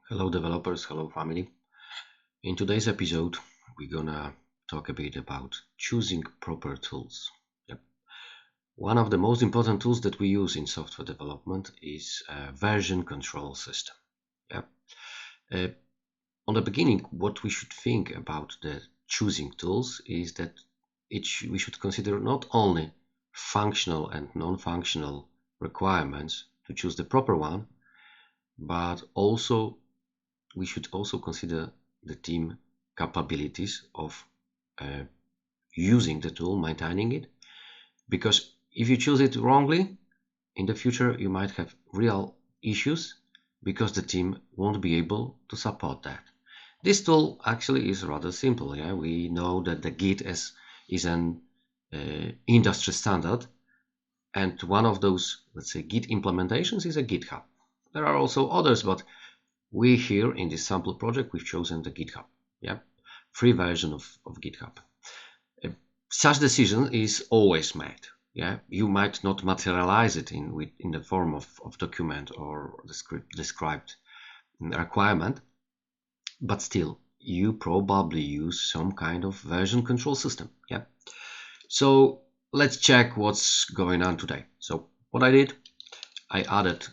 Hello developers, hello family. In today's episode, we're gonna talk a bit about choosing proper tools. Yep. One of the most important tools that we use in software development is a version control system. Yep. Uh, on the beginning, what we should think about the choosing tools is that we should consider not only functional and non-functional requirements to choose the proper one, but also we should also consider the team capabilities of using the tool, maintaining it, because if you choose it wrongly, in the future you might have real issues because the team won't be able to support that. This tool actually is rather simple. Yeah, we know that the Git is an industry standard, and one of those, let's say, Git implementations is a GitHub. There are also others, but we here in this sample project, we've chosen the GitHub, yeah, free version of GitHub. Such decision is always made. Yeah, you might not materialize it in the form of document or described requirement, but still you probably use some kind of version control system. Yeah, so let's check what's going on today. So what I did, I added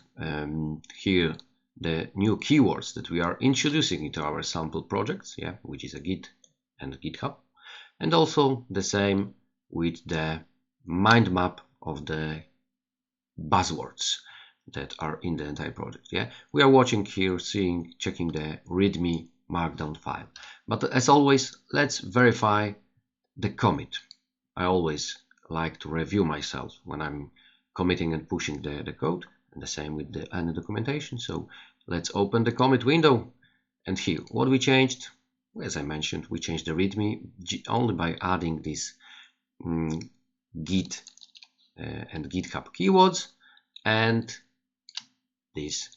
here the new keywords that we are introducing into our sample projects, yeah, which is a Git and GitHub, and also the same with the mind map of the buzzwords that are in the entire project. Yeah, we are watching here, checking the README markdown file. But as always, let's verify the commit. I always like to review myself when I'm committing and pushing the code, and the same with the any documentation. So let's open the commit window, and here what we changed, as I mentioned, we changed the README only by adding this Git and GitHub keywords and this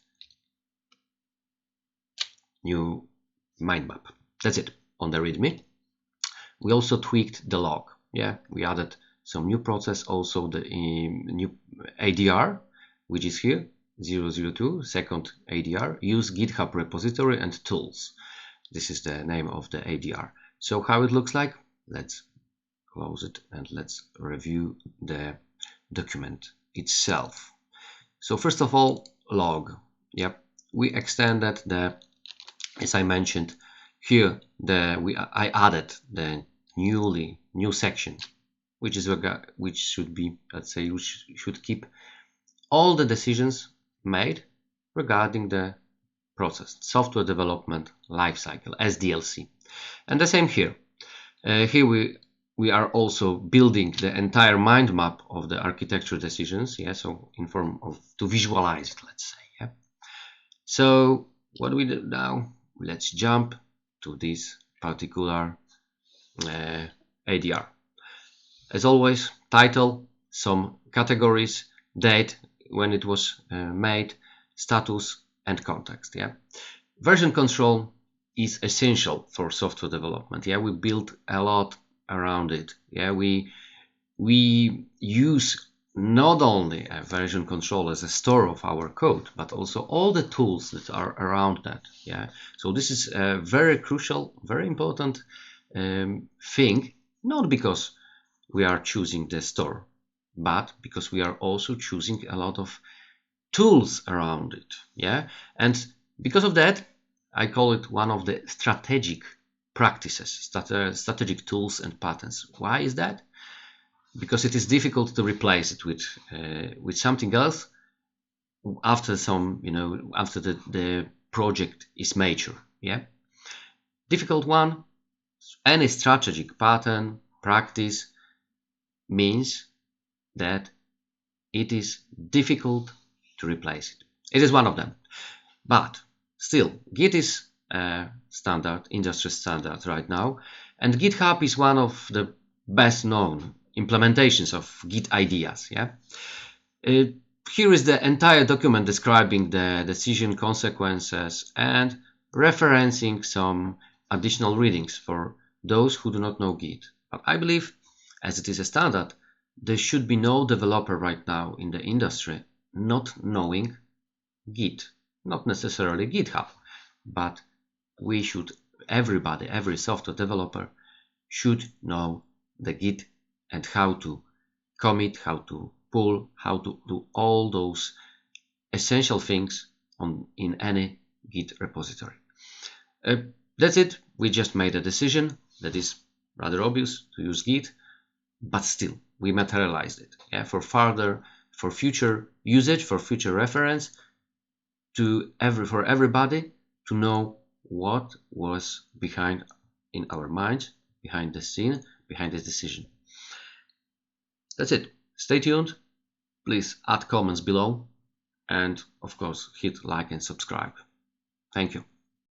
new mind map. That's it on the README. We also tweaked the log. Yeah, we added some new process, also the new ADR, which is here, 002, second ADR, use GitHub repository and tools. This is the name of the ADR. So how it looks like, let's close it and let's review the document itself. So first of all, log. Yep, we extended as I mentioned here, I added the new section, which should be, let's say, which should keep all the decisions made regarding the process, software development lifecycle, SDLC. And the same here. Here we are also building the entire mind map of the architecture decisions. Yeah, so in form of to visualize it, let's say. Yeah. So what we do now? Let's jump to this particular ADR. As always, title, some categories, date when it was made, status, and context. Yeah, version control is essential for software development. Yeah, we build a lot around it. Yeah, we use not only a version control as a store of our code, but also all the tools that are around that. Yeah, so this is a very crucial, very important thing, not because we are choosing the store, but because we are also choosing a lot of tools around it. Yeah, and because of that, I call it one of the strategic practices, strategic tools and patterns. Why is that? Because it is difficult to replace it with something else after after the project is mature. Yeah, difficult one. Any strategic pattern practice means that it is difficult to replace it. It is one of them, but still, Git is a standard, industry standard right now, and GitHub is one of the best known implementations of Git ideas. Yeah, here is the entire document describing the decision consequences and referencing some additional readings for those who do not know Git. But I believe, as it is a standard, there should be no developer right now in the industry not knowing Git, not necessarily GitHub, but we should, everybody, every software developer should know the Git and how to commit, how to pull, how to do all those essential things in any Git repository. That's it. We just made a decision that is rather obvious to use Git, but still we materialized it. Yeah, for future usage, for future reference, for everybody to know what was behind in our mind, behind the scene, behind this decision. That's it. Stay tuned. Please add comments below, and of course hit like and subscribe. Thank you.